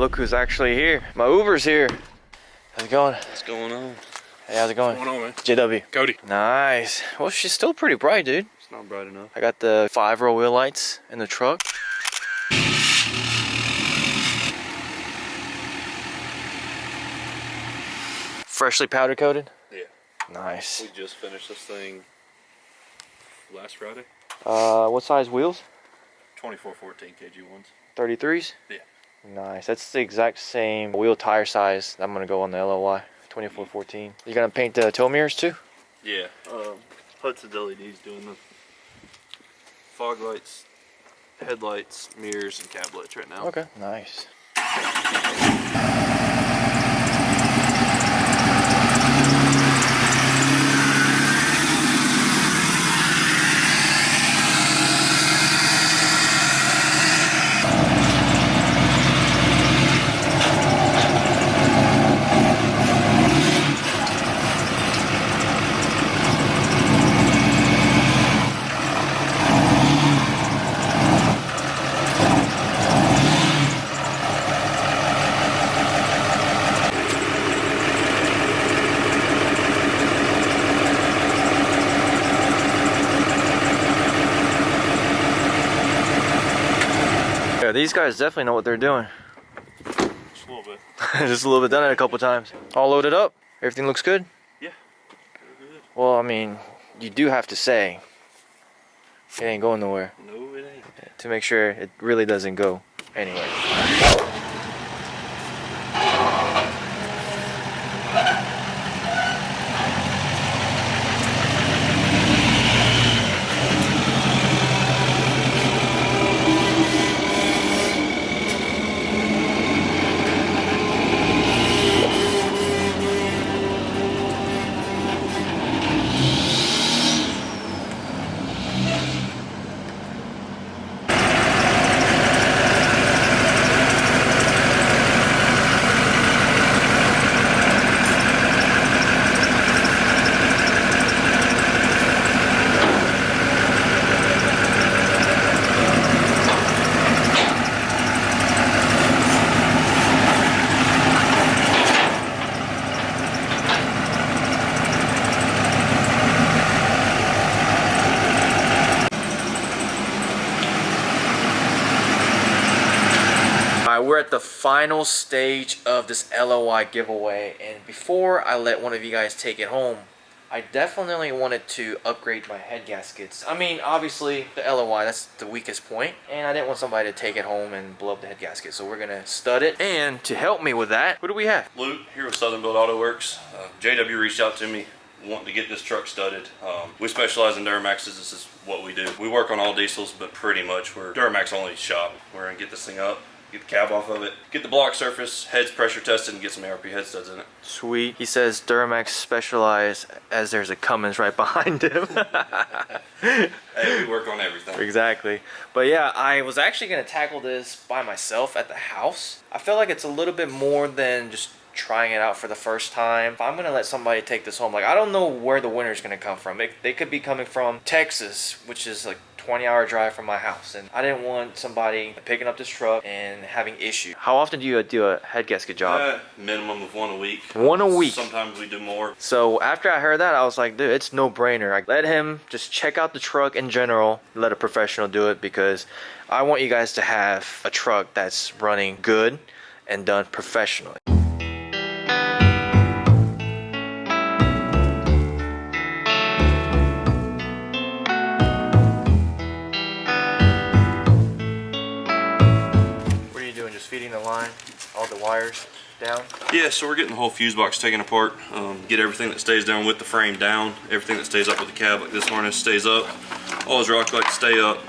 look who's actually here. My Uber's here. How's it going? What's going on? Hey, how's it going? What's going on, man? JW. Cody. Nice. Well, she's still pretty bright, dude. It's not bright enough. I got the 5-row wheel lights in the truck. Freshly powder coated? Yeah. Nice. We just finished this thing last Friday. What size wheels? 24 14 kg ones. 33s? Yeah. Nice. That's the exact same wheel tire size I'm gonna go on the LLY 2414. You gonna paint the tow mirrors too? Yeah. Hudson's LEDs doing the fog lights, headlights, mirrors, and cab lights right now. Okay. Nice. Yeah, these guys definitely know what they're doing. Just a little bit. Just a little bit, done it a couple times. All loaded up? Everything looks good? Yeah. Good. Well, I mean, you do have to say it ain't going nowhere. No, it ain't. To make sure it really doesn't go anywhere. We're at the final stage of this LLY giveaway, and before I let one of you guys take it home, I definitely wanted to upgrade my head gaskets. I mean, obviously the LLY, that's the weakest point, and I didn't want somebody to take it home and blow up the head gasket, so we're gonna stud it. And to help me with that, who do we have? Luke here with Southern Built Auto Works. JW reached out to me wanting to get this truck studded. We specialize in Duramaxes. This is what we do. We work on all diesels, but pretty much we're Duramax only shop. We're gonna get this thing up, get the cab off of it, get the block surface, heads pressure tested, and get some ARP head studs in it. Sweet. He says Duramax specialize as there's a Cummins right behind him. Hey, we work on everything. Exactly. But yeah, I was actually going to tackle this by myself at the house. I feel like it's a little bit more than just trying it out for the first time. If I'm going to let somebody take this home, like, I don't know where the winner's going to come from. They could be coming from Texas, which is like 20-hour drive from my house, and I didn't want somebody picking up this truck and having issues. How often do you do a head gasket job? Minimum of one a week. One a week. Sometimes we do more. So after I heard that, I was like, dude, it's no brainer. I let him just check out the truck in general, let a professional do it, because I want you guys to have a truck that's running good and done professionally. Feeding the line, all the wires down? Yeah, so we're getting the whole fuse box taken apart, get everything that stays down with the frame down, everything that stays up with the cab, like this harness, stays up. All his rock lights stay up,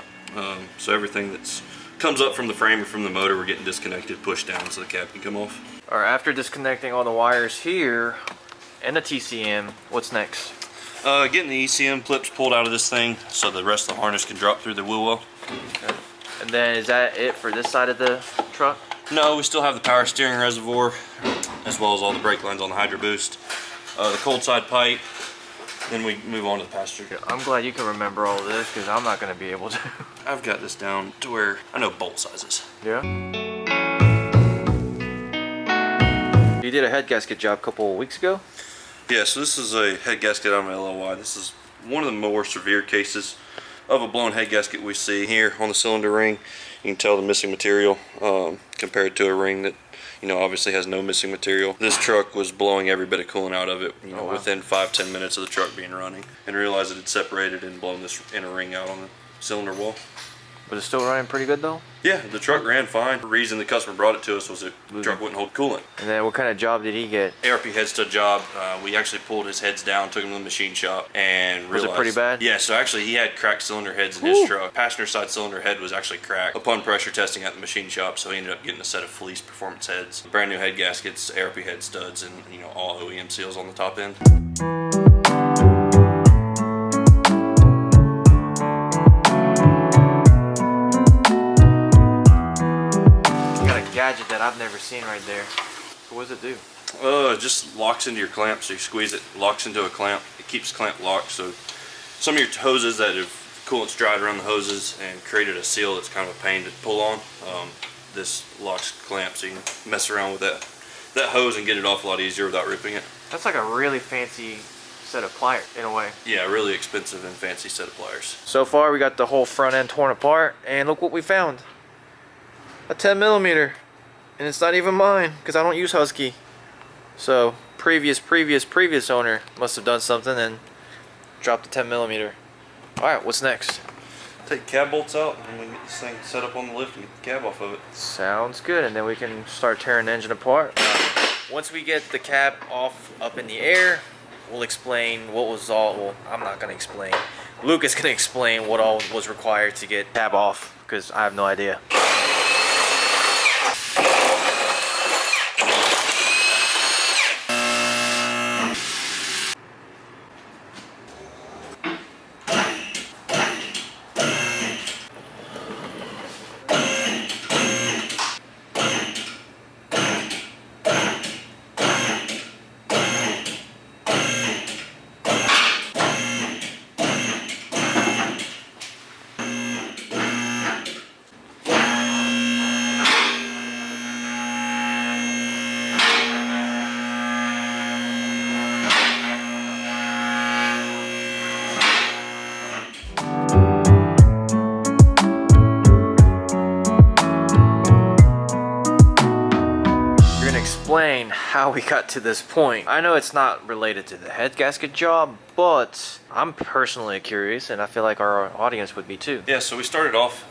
so everything that comes up from the frame or from the motor, we're getting disconnected, pushed down so the cab can come off. All right, after disconnecting all the wires here and the TCM, what's next? Getting the ECM clips pulled out of this thing so the rest of the harness can drop through the wheel well. Okay. And then is that it for this side of the truck? No, we still have the power steering reservoir, as well as all the brake lines on the Hydro Boost, the cold side pipe, then we move on to the passenger. I'm glad you can remember all of this, because I'm not going to be able to. I've got this down to where I know bolt sizes. Yeah? did a head gasket job a couple of weeks ago. Yeah, so this is a head gasket on an LLY. This is one of the more severe cases of a blown head gasket we see here on the cylinder ring. You can tell the missing material compared to a ring that, you know, obviously has no missing material. This truck was blowing every bit of coolant out of it, you know, within 5-10 minutes of the truck being running, and realized it had separated and blown this inner ring out on the cylinder wall. But it's still running pretty good though? Yeah, the truck ran fine. The reason the customer brought it to us was the truck wouldn't hold coolant. And then what kind of job did he get? ARP head stud job. We actually pulled his heads down, took him to the machine shop, and realized... Was it pretty bad? Yeah, so actually he had cracked cylinder heads in his truck. Passenger side cylinder head was actually cracked upon pressure testing at the machine shop, so he ended up getting a set of Fleece performance heads, brand new head gaskets, ARP head studs, and, you know, all OEM seals on the top end. Gadget that I've never seen right there. So what does it do? It just locks into your clamp, so you squeeze it, locks into a clamp. It keeps the clamp locked, so some of your hoses that have coolant's dried around the hoses and created a seal that's kind of a pain to pull on, this locks the clamp, so you can mess around with that hose and get it off a lot easier without ripping it. That's like a really fancy set of pliers in a way. Yeah, really expensive and fancy set of pliers. So far we got the whole front end torn apart, and look what we found. A 10mm. And it's not even mine, because I don't use Husky. So, previous owner must have done something and dropped the 10mm. Alright, what's next? Take cab bolts out and we get this thing set up on the lift and get the cab off of it. Sounds good, and then we can start tearing the engine apart. Once we get the cab off up in the air, we'll explain what was all, well, I'm not going to explain. Luke is going to explain what all was required to get cab off, because I have no idea. Explain how we got to this point. I know it's not related to the head gasket job, but I'm personally curious, and I feel like our audience would be too. Yeah, so we started off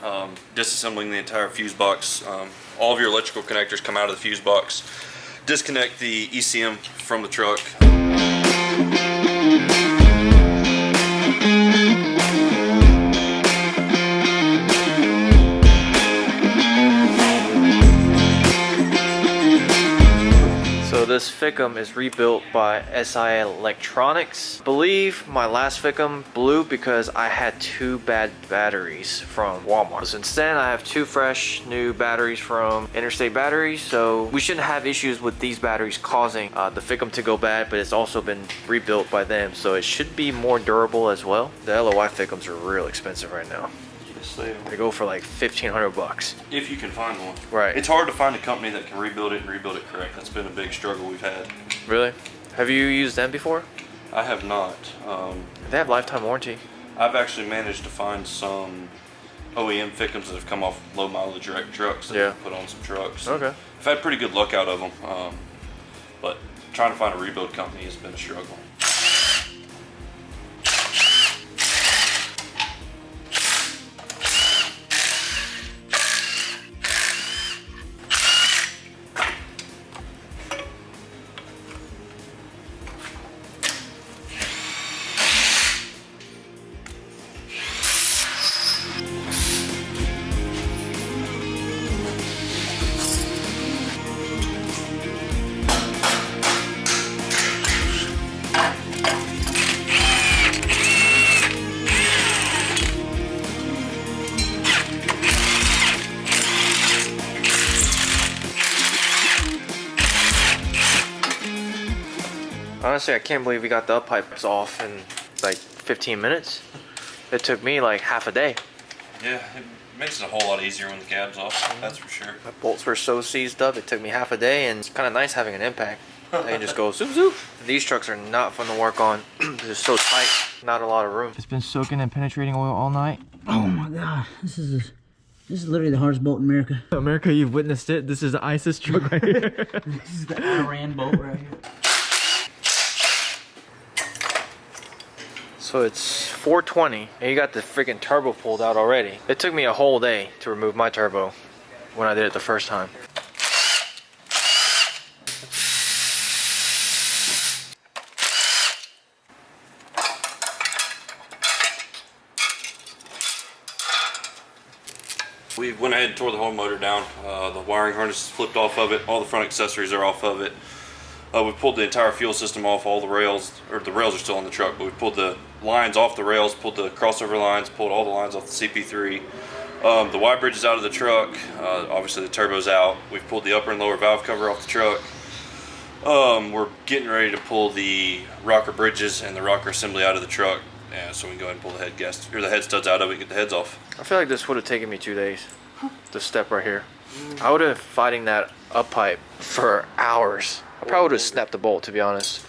disassembling the entire fuse box. All of your electrical connectors come out of the fuse box. Disconnect the ECM from the truck. So this Ficum is rebuilt by SI Electronics. I believe my last Ficum blew because I had 2 bad batteries from Walmart. Since then I have 2 fresh new batteries from Interstate Batteries, so we shouldn't have issues with these batteries causing the Ficum to go bad, but it's also been rebuilt by them, so it should be more durable as well. The LLY Ficums are real expensive right now. They go for like $1,500. If you can find one. Right. It's hard to find a company that can rebuild it and rebuild it correct. That's been a big struggle we've had. Really? Have you used them before? I have not. They have lifetime warranty. I've actually managed to find some OEM Ficums that have come off low mileage direct trucks that I've put on some trucks. Okay. I've had pretty good luck out of them, but trying to find a rebuild company has been a struggle. Honestly, I can't believe we got the up pipes off in like 15 minutes. It took me like half a day. Yeah, it makes it a whole lot easier when the cab's off, that's for sure. My bolts were so seized up, it took me half a day, and it's kind of nice having an impact. They can just go zoop zoop. These trucks are not fun to work on. They're so tight, not a lot of room. It's been soaking and penetrating oil all night. Oh my god, this is literally the hardest bolt in America. America, you've witnessed it. This is the ISIS truck right here. This is the Iran bolt right here. So it's 420 and you got the freaking turbo pulled out already. It took me a whole day to remove my turbo when I did it the first time. We went ahead and tore the whole motor down. The wiring harness is flipped off of it. All the front accessories are off of it. We pulled the entire fuel system off, all the rails, or the rails are still on the truck, but we pulled the lines off the rails, pulled the crossover lines, pulled all the lines off the CP3. The Y bridge is out of the truck. Obviously the turbo's out. We've pulled the upper and lower valve cover off the truck. We're getting ready to pull the rocker bridges and the rocker assembly out of the truck. Yeah, so we can go ahead and pull the head gasket or the head studs out of it and get the heads off. I feel like this would have taken me 2 days. This step right here. I would have been fighting that up pipe for hours. I probably would have snapped the bolt, to be honest.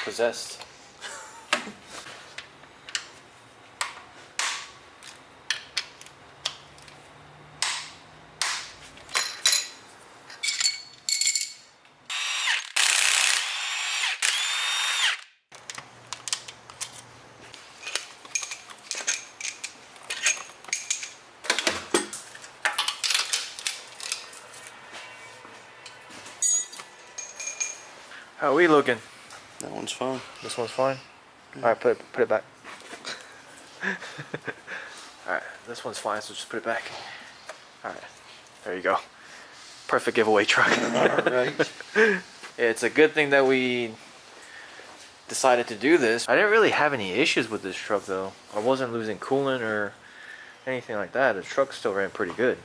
Possessed. How are we looking? That one's fine. This one's fine? Alright, put it back. Alright, this one's fine, so just put it back. Alright, there you go. Perfect giveaway truck. Alright. It's a good thing that we decided to do this. I didn't really have any issues with this truck though. I wasn't losing coolant or anything like that. The truck still ran pretty good.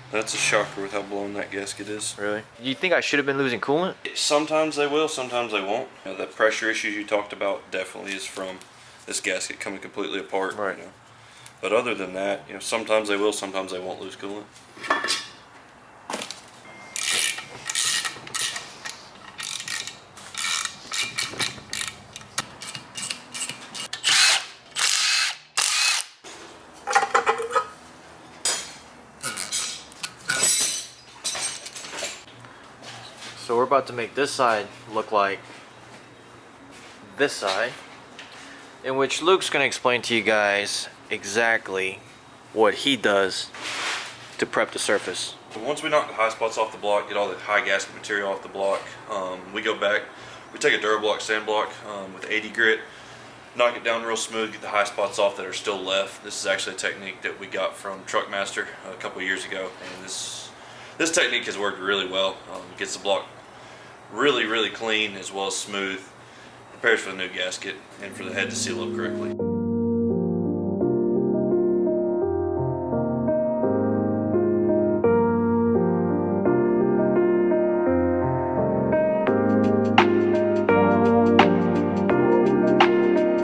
That's a shocker with how blown that gasket is. Really? You think I should have been losing coolant? Sometimes they will, sometimes they won't. You know, that pressure issue you talked about definitely is from this gasket coming completely apart. Right. You know. But other than that, you know, sometimes they will, sometimes they won't lose coolant. So we're about to make this side look like this side, in which Luke's going to explain to you guys exactly what he does to prep the surface. So once we knock the high spots off the block, get all the high gasket material off the block, we go back, we take a Durablock sand block with 80 grit, knock it down real smooth, get the high spots off that are still left. This is actually a technique that we got from Truckmaster a couple years ago, and this technique has worked really well. It gets the block really clean as well as smooth, prepares for the new gasket and for the head to seal up correctly.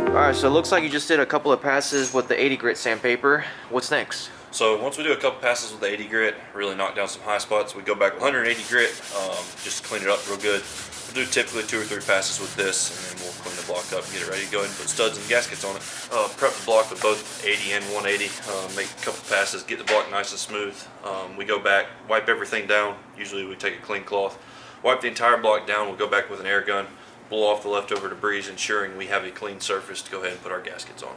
Alright, so it looks like you just did a couple of passes with the 80 grit sandpaper. What's next? So once we do a couple passes with the 80 grit, really knock down some high spots, we go back with 180 grit, just to clean it up real good. We'll do typically 2 or 3 passes with this, and then we'll clean the block up and get it ready to go ahead and put studs and gaskets on it. Prep the block with both 80 and 180, make a couple passes, get the block nice and smooth. We go back, wipe everything down. Usually we take a clean cloth, wipe the entire block down. We'll go back with an air gun, blow off the leftover debris, ensuring we have a clean surface to go ahead and put our gaskets on.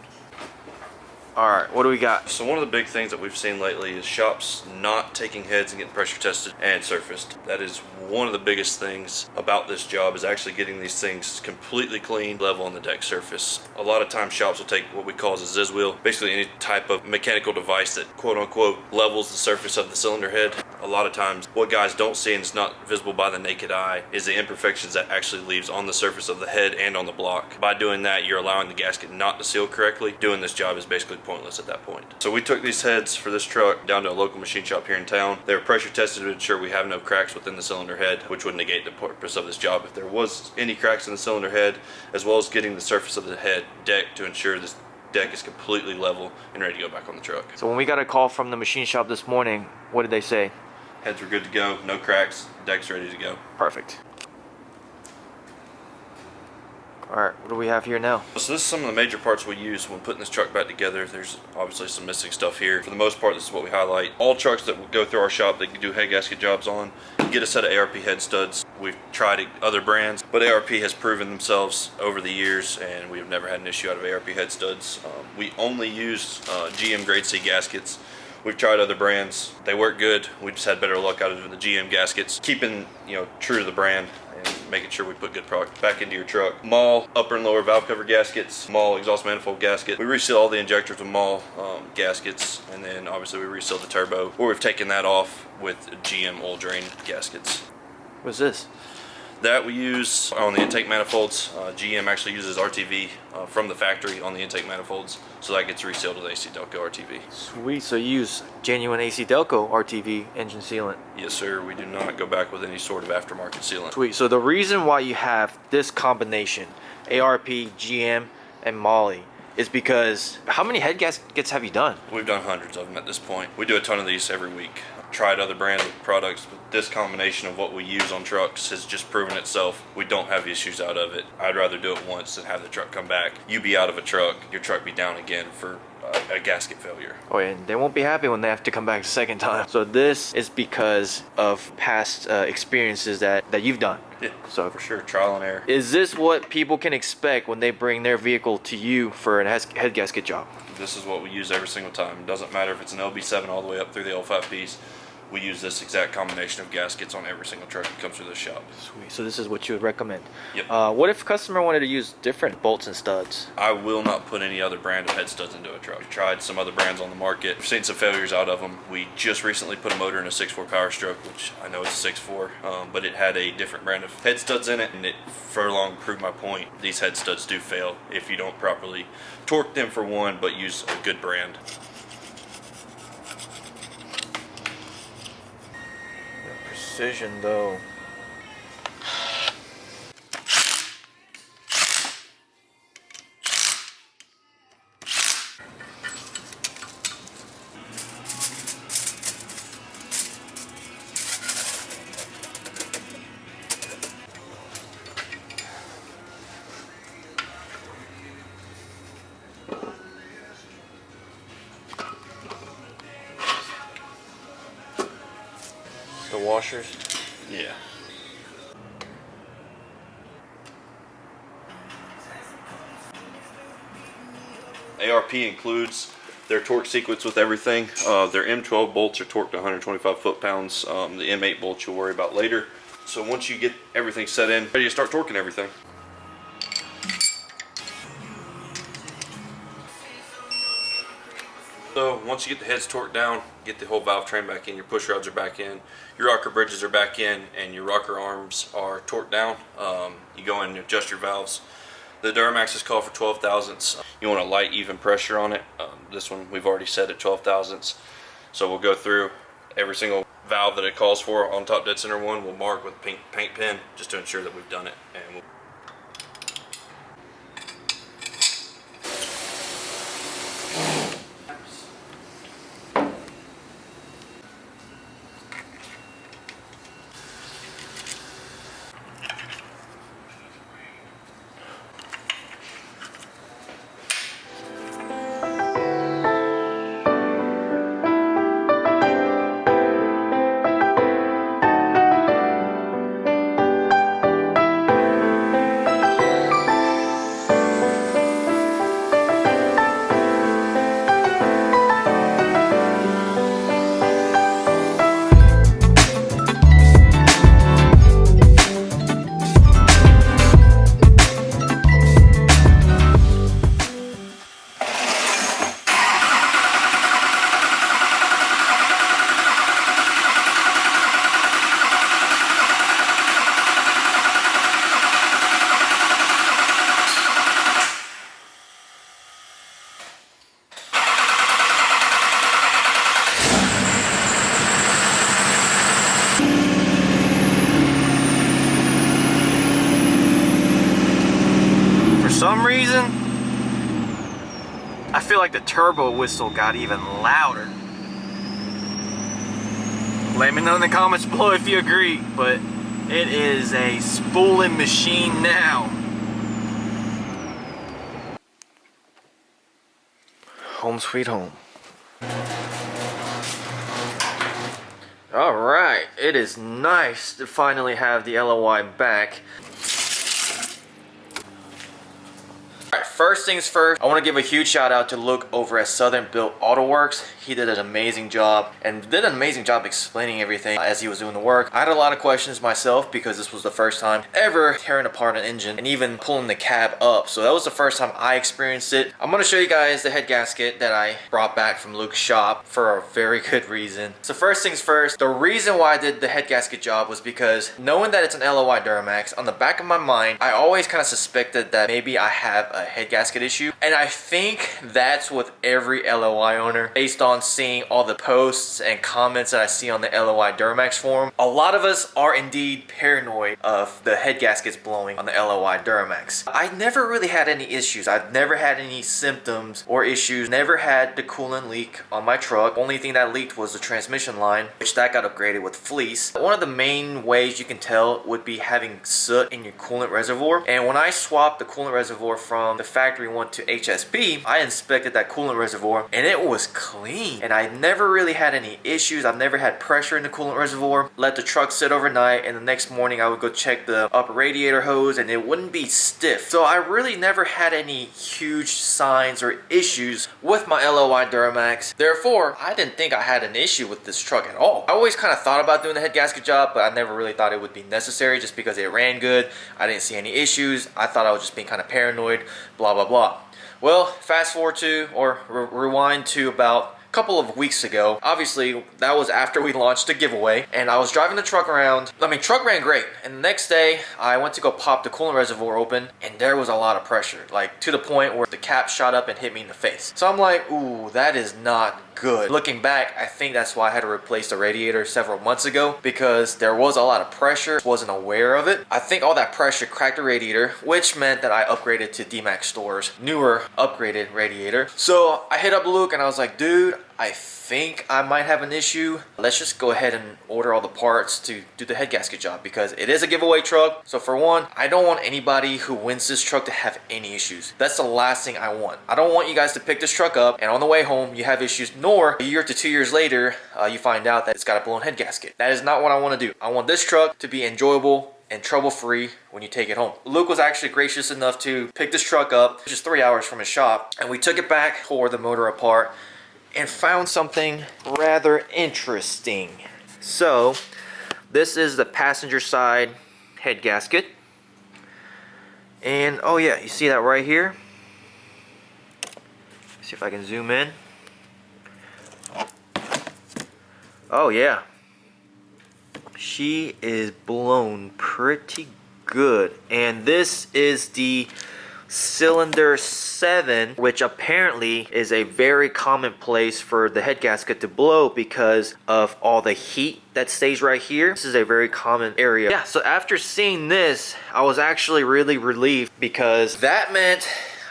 Alright, what do we got? So one of the big things that we've seen lately is shops not taking heads and getting pressure tested and surfaced. That is one of the biggest things about this job, is actually getting these things completely clean, level on the deck surface. A lot of times shops will take what we call as a Ziz wheel, basically any type of mechanical device that quote unquote levels the surface of the cylinder head. A lot of times what guys don't see, and it's not visible by the naked eye, is the imperfections that actually leaves on the surface of the head and on the block. By doing that, you're allowing the gasket not to seal correctly. Doing this job is basically pointless at that point. So we took these heads for this truck down to a local machine shop here in town. They were pressure tested to ensure we have no cracks within the cylinder head, which would negate the purpose of this job if there was any cracks in the cylinder head, as well as getting the surface of the head decked to ensure this deck is completely level and ready to go back on the truck. So when we got a call from the machine shop this morning, what did they say? Heads were good to go, no cracks, deck's ready to go. Perfect. Alright, what do we have here now? So this is some of the major parts we use when putting this truck back together. There's obviously some missing stuff here. For the most part, this is what we highlight. All trucks that will go through our shop that you do head gasket jobs on, get a set of ARP head studs. We've tried other brands, but ARP has proven themselves over the years, and we have never had an issue out of ARP head studs. We only use GM grade C gaskets. We've tried other brands. They work good. We just had better luck out of the GM gaskets. Keeping, true to the brand and making sure we put good product back into your truck. Maul upper and lower valve cover gaskets, Maul exhaust manifold gasket. We reseal all the injectors with Maul gaskets, and then obviously we reseal the turbo, or we've taken that off with GM oil drain gaskets. What's this? That we use on the intake manifolds. GM actually uses RTV from the factory on the intake manifolds, so that gets resealed with AC Delco RTV. Sweet, so you use genuine AC Delco RTV engine sealant. Yes sir, we do not go back with any sort of aftermarket sealant. Sweet, so the reason why you have this combination, ARP, GM, and Molly, is because how many head gaskets have you done? We've done hundreds of them at this point. We do a ton of these every week. Tried other brands of products, but this combination of what we use on trucks has just proven itself. We don't have issues out of it. I'd rather do it once than have the truck come back. You be out of a truck, your truck be down again for a gasket failure. Oh yeah, and they won't be happy when they have to come back the second time. So this is because of past experiences that you've done. Yeah, so for sure, trial and error. Is this what people can expect when they bring their vehicle to you for a head gasket job? This is what we use every single time. It doesn't matter if it's an LB7 all the way up through the L5Ps. We use this exact combination of gaskets on every single truck that comes through the shop. Sweet. So this is what you would recommend. Yep. What if a customer wanted to use different bolts and studs? I will not put any other brand of head studs into a truck. We've tried some other brands on the market. We've seen some failures out of them. We just recently put a motor in a 6.4 Power Stroke, which I know it's a 6.4, but it had a different brand of head studs in it, and it furlong proved my point. These head studs do fail if you don't properly torque them for one, but use a good brand. Precision though. The washers. Yeah. ARP includes their torque sequence with everything. Their M12 bolts are torqued to 125 foot-pounds. The M8 bolts you'll worry about later. So once you get everything set in, ready to start torquing everything. So once you get the heads torqued down, get the whole valve train back in, your push rods are back in, your rocker bridges are back in, and your rocker arms are torqued down, you go in and adjust your valves. The Duramax is called for 12 thousandths. You want a light, even pressure on it. This one we've already set at 12 thousandths. So we'll go through every single valve that it calls for on top dead center one. We'll mark with a pink paint pen just to ensure that we've done it. And we'll some reason, I feel like the turbo whistle got even louder. Let me know in the comments below if you agree, but it is a spooling machine now. Home sweet home. Alright, it is nice to finally have the LLY back. Alright, first things first, I want to give a huge shout out to Luke over at Southern Built Auto Works. He did an amazing job and did an amazing job explaining everything as he was doing the work. I had a lot of questions myself because this was the first time ever tearing apart an engine and even pulling the cab up. So that was the first time I experienced it. I'm going to show you guys the head gasket that I brought back from Luke's shop for a very good reason. So first things first, the reason why I did the head gasket job was because knowing that it's an LLY Duramax, on the back of my mind, I always kind of suspected that maybe I have a head gasket issue. And I think that's with every LLY owner based on seeing all the posts and comments that I see on the LLY Duramax forum. A lot of us are indeed paranoid of the head gaskets blowing on the LLY Duramax. I never really had any issues. I've never had any symptoms or issues. Never had the coolant leak on my truck. Only thing that leaked was the transmission line, which that got upgraded with fleece. One of the main ways you can tell would be having soot in your coolant reservoir. And when I swapped the coolant reservoir from the factory one to HSB, I inspected that coolant reservoir and it was clean. And I never really had any issues. I've never had pressure in the coolant reservoir. Let the truck sit overnight and the next morning I would go check the upper radiator hose and it wouldn't be stiff. So I really never had any huge signs or issues with my LLY Duramax. Therefore, I didn't think I had an issue with this truck at all. I always kind of thought about doing the head gasket job, but I never really thought it would be necessary just because it ran good. I didn't see any issues. I thought I was just being kind of paranoid, blah, blah, blah. Well, fast forward to, or rewind to about couple of weeks ago. Obviously, that was after we launched a giveaway, and I was driving the truck around. I mean, truck ran great, and the next day I went to go pop the coolant reservoir open, and there was a lot of pressure, like to the point where the cap shot up and hit me in the face. So I'm like, ooh, that is not good. Looking back, I think that's why I had to replace the radiator several months ago, because there was a lot of pressure. Wasn't aware of it. I think all that pressure cracked the radiator, which meant that I upgraded to DMAX Store's newer upgraded radiator. So I hit up Luke and I was like, dude, I think I might have an issue. Let's just go ahead and order all the parts to do the head gasket job, because it is a giveaway truck. So for one, I don't want anybody who wins this truck to have any issues. That's the last thing I want. I don't want you guys to pick this truck up and on the way home you have issues, nor a year to 2 years later you find out that it's got a blown head gasket. That is not what I want to do. I want this truck to be enjoyable and trouble-free when you take it home. Luke was actually gracious enough to pick this truck up just 3 hours from his shop, and we took it back, tore the motor apart, and found something rather interesting. So this is the passenger side head gasket, and oh yeah, you see that right here? See if I can zoom in. Oh yeah, she is blown pretty good. And this is the cylinder 7, which apparently is a very common place for the head gasket to blow because of all the heat that stays right here. This is a very common area. Yeah, so after seeing this, I was actually really relieved, because that meant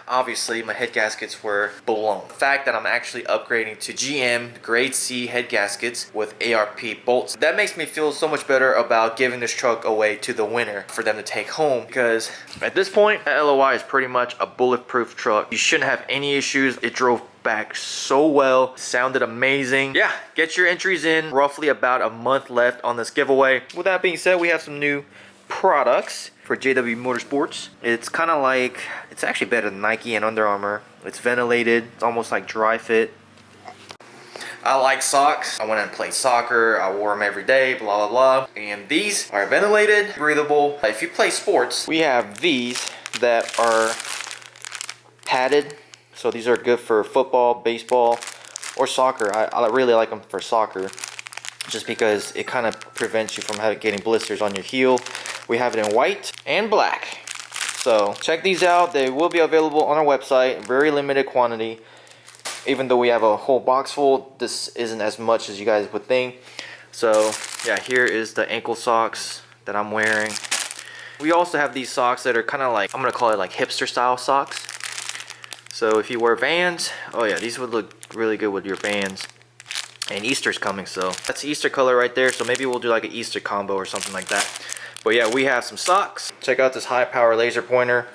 obviously my head gaskets were blown. The fact that I'm actually upgrading to GM grade C head gaskets with ARP bolts, that makes me feel so much better about giving this truck away to the winner for them to take home, because at this point, that LLY is pretty much a bulletproof truck. You shouldn't have any issues. It drove back so well, sounded amazing. Yeah, get your entries in. Roughly about a month left on this giveaway. With that being said, we have some new products for JW Motorsports. It's kind of like, it's actually better than Nike and Under Armour. It's ventilated. It's almost like dry fit. I like socks. I went and played soccer. I wore them every day, blah, blah, blah. And these are ventilated, breathable. If you play sports, we have these that are padded. So these are good for football, baseball, or soccer. I really like them for soccer, just because it kind of prevents you from getting blisters on your heel. We have it in white and black. So check these out. They will be available on our website. Very limited quantity. Even though we have a whole box full, this isn't as much as you guys would think. So yeah, here is the ankle socks that I'm wearing. We also have these socks that are kind of like, I'm gonna call it like hipster style socks. So if you wear Vans, oh yeah, these would look really good with your Vans. And Easter's coming, so that's the Easter color right there. So maybe we'll do like an Easter combo or something like that. But yeah, we have some socks. Check out this high power laser pointer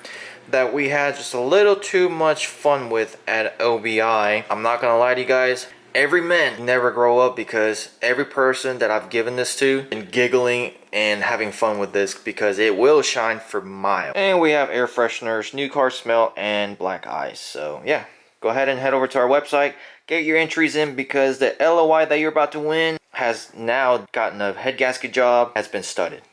that we had just a little too much fun with at OBI. I'm not gonna lie to you guys, every man never grow up, because every person that I've given this to been giggling and having fun with this, because it will shine for miles. And we have air fresheners, new car smell, and black eyes. So yeah, go ahead and head over to our website, get your entries in, because the LLY that you're about to win has now gotten a head gasket job, has been studded.